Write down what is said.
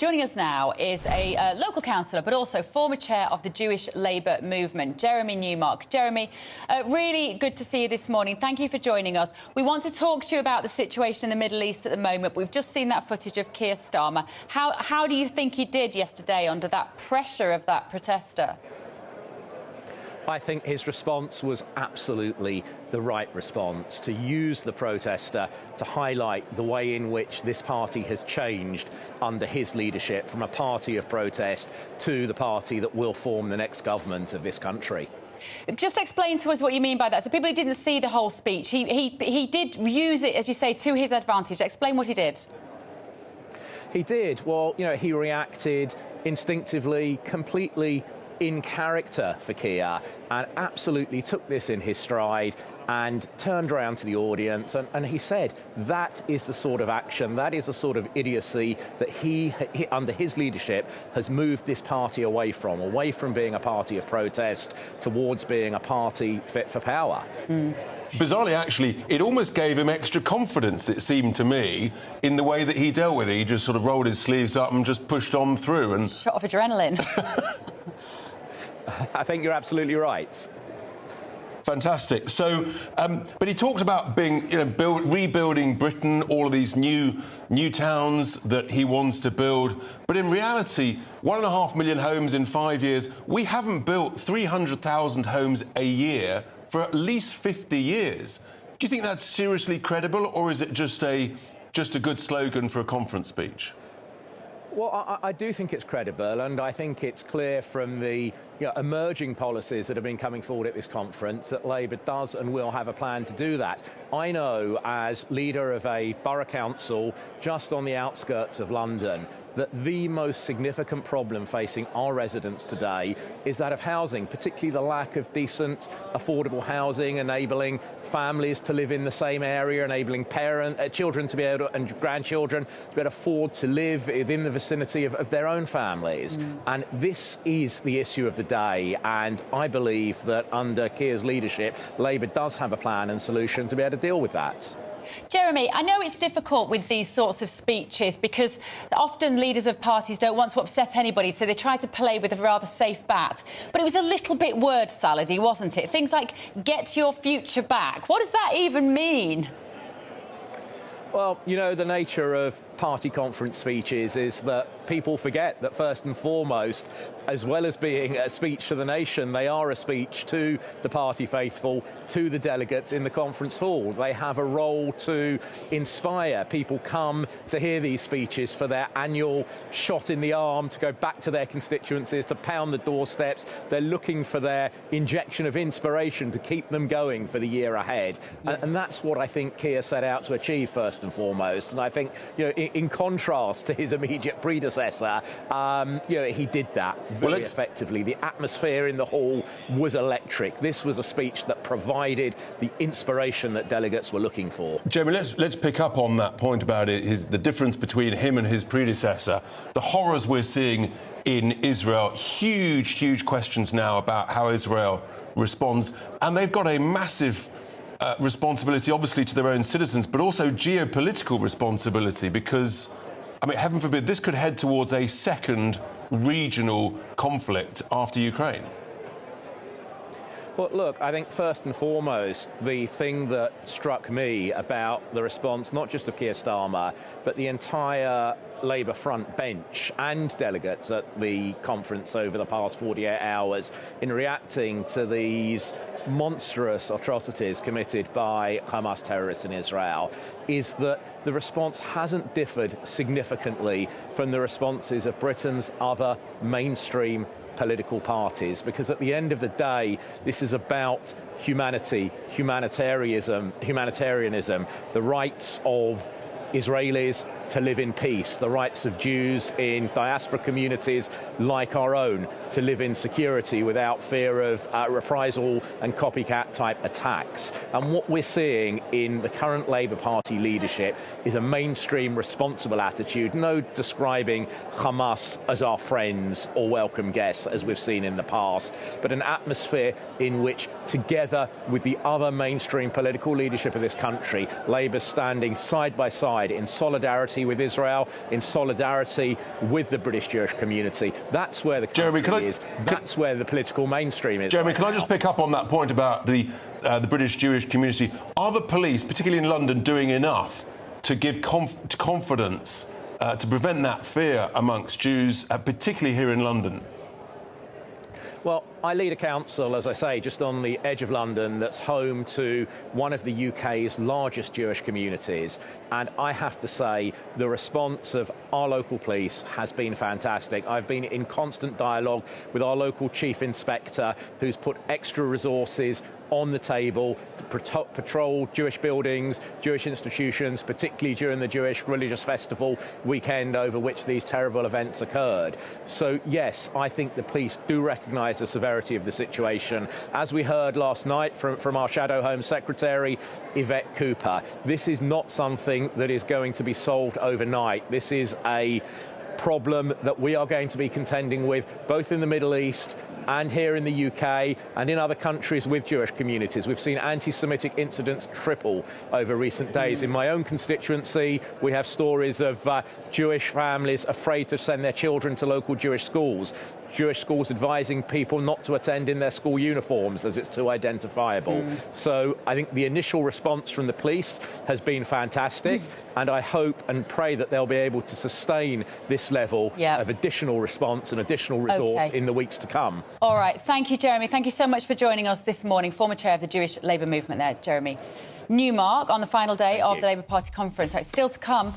Joining us now is a local councillor, but also former chair of the Jewish Labour movement, Jeremy Newmark. Jeremy, really good to see you this morning. Thank you for joining us. We want to talk to you about the situation in the Middle East at the moment. We've just seen that footage of Keir Starmer. How do you think he did yesterday under that pressure of that protester? I think his response was absolutely the right response, to use the protester to highlight the way in which this party has changed under his leadership, from a party of protest to the party that will form the next government of this country. Just explain to us what you mean by that. So people who didn't see the whole speech, he did use it, as you say, to his advantage. Explain what he did. He did. Well, you know, he reacted instinctively, completely in character for Keir, and absolutely took this in his stride and turned around to the audience and he said that is the sort of action, that is the sort of idiocy that he under his leadership has moved this party away from being a party of protest towards being a party fit for power. Bizarrely, actually, it almost gave him extra confidence, it seemed to me, in the way that he dealt with it. He just sort of rolled his sleeves up and just pushed on through. And shot of adrenaline. I think you're absolutely right. Fantastic. So, but he talked about being, rebuilding Britain, all of these new towns that he wants to build. But in reality, 1.5 million homes in 5 years. We haven't built 300,000 homes a year for at least 50 years. Do you think that's seriously credible, or is it just a good slogan for a conference speech? Well, I do think it's credible, and I think it's clear from the emerging policies that have been coming forward at this conference that Labour does and will have a plan to do that. I know, as leader of a borough council just on the outskirts of London, that the most significant problem facing our residents today is that of housing, particularly the lack of decent, affordable housing, enabling families to live in the same area, enabling children to be able to, and grandchildren to be able to afford to live within the vicinity of their own families. And this is the issue of the day, and I believe that under Keir's leadership, Labour does have a plan and solution to be able to deal with that. Jeremy, I know it's difficult with these sorts of speeches because often leaders of parties don't want to upset anybody, so they try to play with a rather safe bat. But it was a little bit word salady, wasn't it? Things like "get your future back." What does that even mean? Well, the nature of party conference speeches is that people forget that first and foremost, as well as being a speech to the nation, they are a speech to the party faithful, to the delegates in the conference hall. They have a role to inspire. People come to hear these speeches for their annual shot in the arm, to go back to their constituencies, to pound the doorsteps. They're looking for their injection of inspiration to keep them going for the year ahead. And that's what I think Keir set out to achieve first and foremost. And I think, in contrast to his immediate predecessor, he did that very effectively. The atmosphere in the hall was electric. This was a speech that provided the inspiration that delegates were looking for. Jeremy, let's pick up on that point about the difference between him and his predecessor. The horrors we're seeing in Israel, huge questions now about how Israel responds, and they've got a massive responsibility, obviously, to their own citizens, but also geopolitical responsibility, because, heaven forbid, this could head towards a second regional conflict after Ukraine. Well, look, I think first and foremost, the thing that struck me about the response, not just of Keir Starmer, but the entire Labour front bench and delegates at the conference over the past 48 hours in reacting to these monstrous atrocities committed by Hamas terrorists in Israel, is that the response hasn't differed significantly from the responses of Britain's other mainstream political parties, because at the end of the day, this is about humanity, humanitarianism, the rights of Israelis to live in peace, the rights of Jews in diaspora communities like our own to live in security without fear of reprisal and copycat type attacks. And what we're seeing in the current Labour Party leadership is a mainstream responsible attitude, no describing Hamas as our friends or welcome guests as we've seen in the past, but an atmosphere in which, together with the other mainstream political leadership of this country, Labour's standing side by side in solidarity solidarity with Israel, in solidarity with the British Jewish community. That's where the country is. That's where the political mainstream is. Jeremy, can I just pick up on that point about the British Jewish community? Are the police, particularly in London, doing enough to give confidence, to prevent that fear amongst Jews, particularly here in London? Well, I lead a council, as I say, just on the edge of London that's home to one of the UK's largest Jewish communities. And I have to say, the response of our local police has been fantastic. I've been in constant dialogue with our local chief inspector, who's put extra resources on the table to patrol Jewish buildings, Jewish institutions, particularly during the Jewish religious festival weekend over which these terrible events occurred. So, yes, I think the police do recognise the severity of the situation. As we heard last night from our Shadow Home Secretary, Yvette Cooper, this is not something that is going to be solved overnight. This is a problem that we are going to be contending with both in the Middle East and here in the UK and in other countries with Jewish communities. We've seen anti-Semitic incidents triple over recent days. In my own constituency, we have stories of Jewish families afraid to send their children to local Jewish schools advising people not to attend in their school uniforms as it's too identifiable. So I think the initial response from the police has been fantastic, and I hope and pray that they'll be able to sustain this level of additional response and additional resource in the weeks to come. All right. Thank you, Jeremy. Thank you so much for joining us this morning. Former chair of the Jewish Labour movement there, Jeremy. Newmark, on the final day of the Labour Party conference. Still to come.